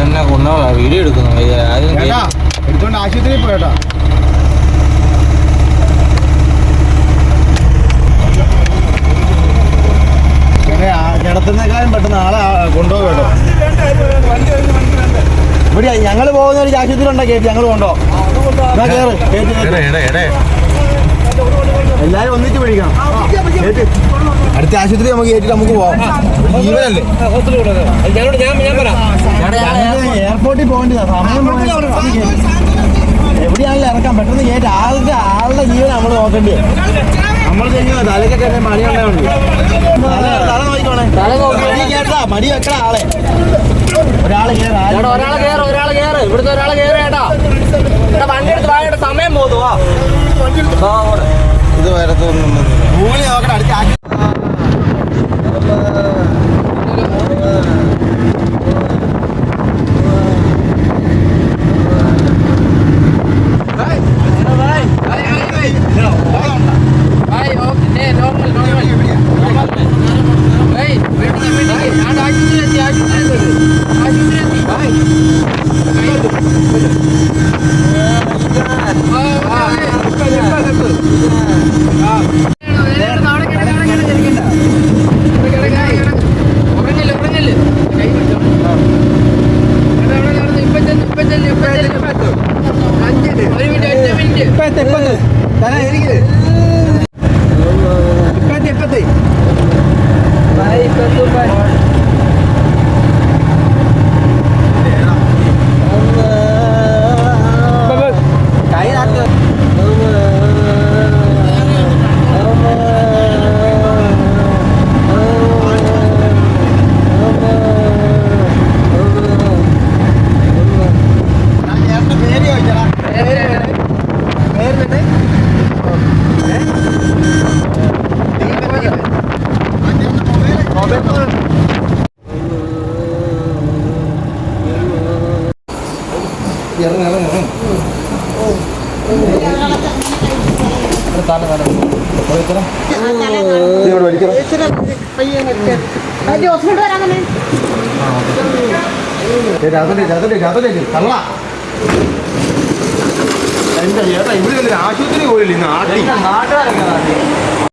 എന്നെ കൊന്നോളാ വീഡിയോ എടുക്കുന്നു എടുത്തോണ്ട് ആശുപത്രിയിൽ പോയേട്ടാ. കിടത്തുന്നേക്കാളും പെട്ടെന്ന് ആളെ കൊണ്ടുപോകും കേട്ടോ. ഇവിടെ ഞങ്ങൾ പോകുന്ന ഒരു ആശുപത്രി ഉണ്ടോ കേട്ടി ഞങ്ങൾ കൊണ്ടോ എല്ലാരും ഒന്നിച്ച് പിടിക്കണം. അടുത്ത ആശുപത്രി നമുക്ക് കേട്ടിട്ട് നമുക്ക് പോവാം. ജീവനല്ലേ എയർപോർട്ടിൽ പോകേണ്ടതാ. സമയം എവിടെയാണല്ലോ ഇറക്കാം പെട്ടെന്ന് കേട്ട് ആളുടെ ജീവൻ നമ്മൾ നോക്കേണ്ടി. നമ്മൾ ചെയ്യുന്നത് തലയ്ക്ക് തന്നെ മണി ഉണ്ടാവുണ്ട്. തല നോക്കിക്കോണേ. തല നോക്കി കേട്ടാ മടി വെക്കണ ആളെ. ഒരാള് കേറ് ഇവിടുത്തെ ഒരാള് കേറേട്ടാ. വണ്ടി എടുത്ത് വാങ്ങേണ്ട സമയം പോകുവാ. ഇത് വരത്തൊന്നും ഭൂമി നോക്കണ അടുത്ത ആശുപത്രി പോയില്ലേ നാട്ടുകാരൊക്കെ